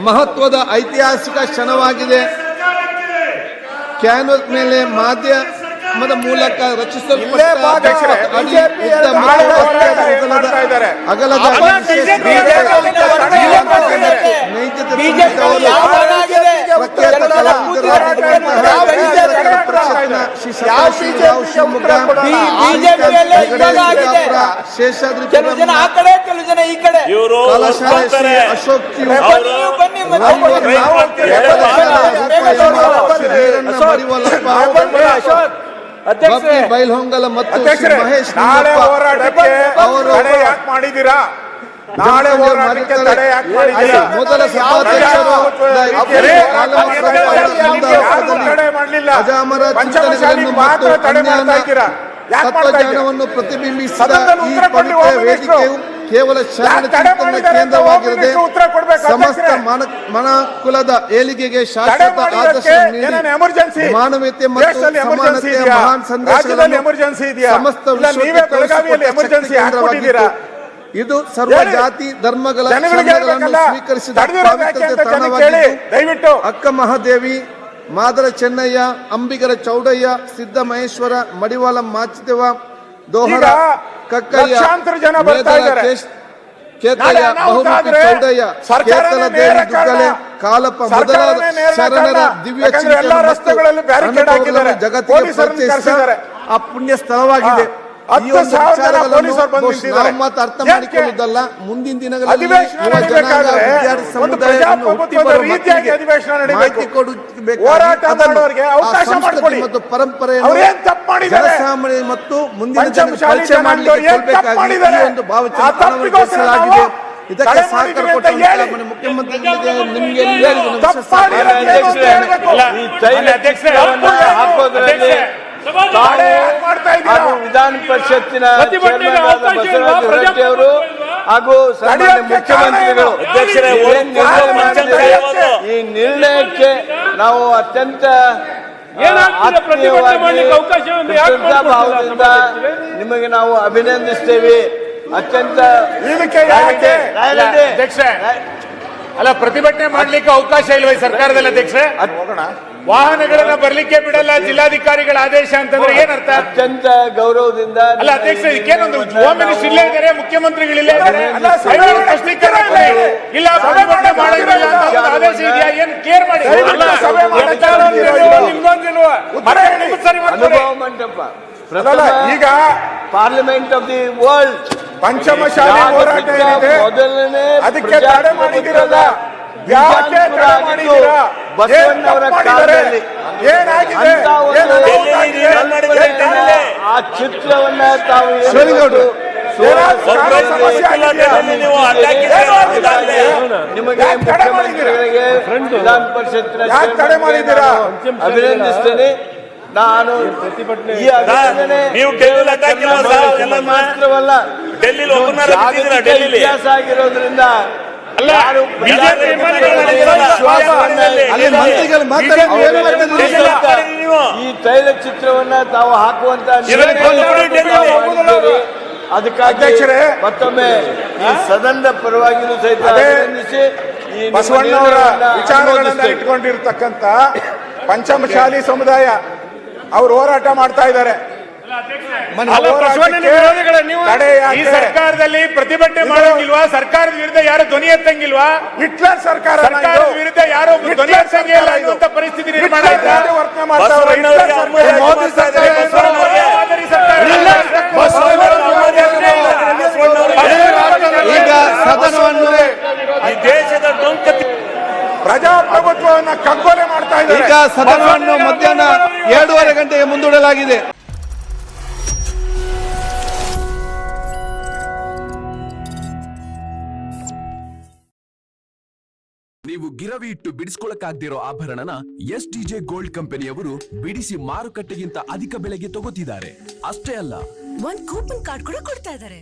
ಮಹತ್ವದ ಐತಿಹಾಸಿಕ ಕ್ಷಣವಾಗಿದೆ. ಕ್ಯಾನ್ವಸ್ ಮೇಲೆ ಮಾಧ್ಯಮದ ಮೂಲಕ ರಚಿಸಲ್ಪಟ್ಟ ಅಗಲದ ಶೇಷಾದ್ರಿ ಅಶೋಕ್ ಬೈಲ್ಹೊಂಗಲ ಮತ್ತು ಮಹೇಶ್ ಮಾಡಿದ್ದೀರಾ? ನಾಳೆ ಮೊದಲ ಸಭಾಧ್ಯಕ್ಷರು ಅಜಾಮರ ಚಿಂತನೆಗಳನ್ನು ಮತ್ತು ತತ್ವಜ್ಞಾನವನ್ನು ಪ್ರತಿಬಿಂಬಿಸಿದ ಈ ಪವಿತ್ರ ವೇದಿಕೆಯು ಕೇವಲ ಶರಣ ಚಿಂತನೆ ಕೇಂದ್ರವಾಗಿರದೆ ಸಮಸ್ತ ಮನುಕುಲದ ಏಳಿಗೆಗೆ ಶಾಶ್ವತ ಆದರ್ಶ ನೀಡಿ ಮಾನವೀಯತೆ ಮತ್ತು ಸಮಾನತೆಯ ಮಹಾನ್ ಸಂದೇಶಗಳನ್ನು ಸಮಸ್ತ ಕೇಂದ್ರವಾಗಿತ್ತು. ಇದು ಸರ್ವ ಜಾತಿ ಧರ್ಮಗಳ ಸ್ವೀಕರಿಸಿದ ಪವಿತ್ರತೆ ತಾಣವಾಗಿದ್ದು ಅಕ್ಕ ಮಹಾದೇವಿ, ಮಾದರ ಚೆನ್ನಯ್ಯ, ಅಂಬಿಗರ ಚೌಡಯ್ಯ, ಸಿದ್ದ ಮಹೇಶ್ವರ, ಮಡಿವಾಳ ಮಾಚಿದೇವ, ದೋಹರ ಕಕ್ಕಯ್ಯ, ಕೇತಯ್ಯ, ಬಹುಮುಖಿ ಚೌಡಯ್ಯ, ಕೇತಲ ದೇವಿ ದುಗ್ಗಲೆ, ಕಾಲಪ್ಪ ಮೊದಲಾದ ಶರಣರ ದಿವ್ಯ ಚಿಂತನೆ ಜಗತ್ತಿಗೆ ಪರಿಚಯಿಸಿದ ಆ ಪುಣ್ಯ ಸ್ಥಳವಾಗಿದೆ. ನಾವು ಮಾತ್ರ ಅರ್ಥ ಮಾಡಿಕೊಳ್ಳುವುದಲ್ಲ, ಮುಂದಿನ ದಿನಗಳಲ್ಲಿ ವಿದ್ಯಾರ್ಥಿ ಸಮುದಾಯವನ್ನು ಮತ್ತು ಪರಂಪರೆಯನ್ನು ಜನಸಾಮಾನ್ಯ ಮತ್ತು ಮುಂದಿನ ಪರಿಚಯ ಮಾಡಲಿಕ್ಕೆ ಒಂದು ಭಾವಚಿತ್ರಲಾಗಿದೆ. ಇದಕ್ಕೆ ಸಹಕಾರ ಕೊಟ್ಟ ಮುಖ್ಯಮಂತ್ರಿಗಳಿಗೆ ನಿಮಗೆ ವಿಧಾನ ಪರಿಷತ್ತಿನ ಅವರು ಹಾಗೂ ಮುಖ್ಯಮಂತ್ರಿಗಳು ಈ ನಿರ್ಣಯಕ್ಕೆ ನಾವು ಅತ್ಯಂತ ಭಾವದಿಂದ ನಿಮಗೆ ನಾವು ಅಭಿನಂದಿಸ್ತೇವೆ. ಅತ್ಯಂತ ಅಲ್ಲ, ಪ್ರತಿಭಟನೆ ಮಾಡ್ಲಿಕ್ಕೆ ಅವಕಾಶ ಇಲ್ವೇ ಸರ್ಕಾರದಲ್ಲಿ ಅಧ್ಯಕ್ಷರೇ? ವಾಹನಗಳನ್ನ ಬರ್ಲಿಕ್ಕೆ ಬಿಡಲ್ಲ ಜಿಲ್ಲಾಧಿಕಾರಿಗಳ ಆದೇಶ ಅಂತಂದ್ರೆ ಏನರ್ಥ? ಅತ್ಯಂತ ಗೌರವದಿಂದ ಅಲ್ಲ ಅಧ್ಯಕ್ಷ, ಇದಕ್ಕೇನೊಂದು ಹೋಮ್ ಮಿನಿಸ್ಟರ್ ಇಲ್ಲೇ ಇದ್ದಾರೆ, ಮುಖ್ಯಮಂತ್ರಿಗಳಿಲ್ಲೇ ಇದ್ದಾರೆ, ಇಲ್ಲ ಪ್ರತಿಭಟನೆ ಮಾಡೋದಿಲ್ಲ ಅಂತ ಆದೇಶ ಇದೆಯಾ? ಏನ್ ಕೇರ್ ಮಾಡಿ ಅನುಭವ ಮಂಟಪ ಈಗ parliament of the world Panchamasali ಹೋರಾಟ ಏನಿದೆ ಅದಕ್ಕೆ ತಡೆ ಮಾಡಿದಿರಲ್ಲ, ಯಾಕೆ ತಡೆ ಮಾಡಿದ್ದೀರಾ? ಬಸವಣ್ಣವರ ಕಾಲದಲ್ಲಿ ಏನಾಗಿದೆ? ಆ ಚಿತ್ರವನ್ನ ತಾವು ನಿಮಗೆ ಮುಖ್ಯಮಂತ್ರಿಗಳಿಗೆ ವಿಧಾನ ಪರಿಷತ್ತಿನ ಅಭಿನಂದಿಸ್ತೇನೆ. ನಾನು ಈ ಮಾತ್ರವಲ್ಲ, ಇತಿಹಾಸ ಆಗಿರೋದ್ರಿಂದ ಈ ತೈಲ ಚಿತ್ರವನ್ನ ತಾವು ಹಾಕುವಂತ ಅದಕ್ಕಾಗಿ ಮತ್ತೊಮ್ಮೆ ಈ ಸದನದ ಪರವಾಗಿಯೂ ಸಹಿತ ಅಭಿನಂದಿಸಿ ಈ ಬಸವಣ್ಣವರ ವಿಚಾರಗಳನ್ನ ಇಟ್ಕೊಂಡಿರ್ತಕ್ಕಂಥ ಪಂಚಮಶಾಲಿ ಸಮುದಾಯ ಅವರು ಹೋರಾಟ ಮಾಡ್ತಾ ಇದ್ದಾರೆ. ಈ ಸರ್ಕಾರದಲ್ಲಿ ಪ್ರತಿಭಟನೆ ಮಾಡೋಂಗಿಲ್ವಾ? ಸರ್ಕಾರದ ವಿರುದ್ಧ ಯಾರು ಧ್ವನಿ ಎತ್ತಂಗಿಲ್ವಾ? ಹಿಟ್ಲರ್ ಸರ್ಕಾರದ ವಿರುದ್ಧ ಯಾರು ಧ್ವನಿ ಎತ್ತಂಗಿಲ್ಲ ಅಂತ ಪರಿಸ್ಥಿತಿ ನಿರ್ಮಾಣ ಆಯ್ತಾ? ಈಗ ಸದನವನ್ನು ಈ ದೇಶದ ಪ್ರಜಾಪ್ರಭುತ್ವವನ್ನು ಕಗ್ಗೊಲೆ ಮಾಡ್ತಾ ಇದ್ದಾರೆ. ಈಗ ಸದನವನ್ನು ಮಧ್ಯಾಹ್ನ 2:30 ಗಂಟೆಗೆ ಮುಂದೂಡಲಾಗಿದೆ. ನೀವು ಗಿರವಿ ಇಟ್ಟು ಬಿಡಿಸ್ಕೊಳಕ್ಕಾಗ್ದಿರೋ ಆಭರಣನ SDJ ಗೋಲ್ಡ್ ಕಂಪನಿಯವರು ಬಿಡಿಸಿ ಮಾರುಕಟ್ಟೆಗಿಂತ ಅಧಿಕ ಬೆಲೆಗೆ ತಗೋತಿದ್ದಾರೆ. ಅಷ್ಟೇ ಅಲ್ಲ, ಒಂದು ಕೂಪನ್ ಕಾರ್ಡ್ ಕೂಡ ಕೊಡ್ತಾ ಇದ್ದಾರೆ.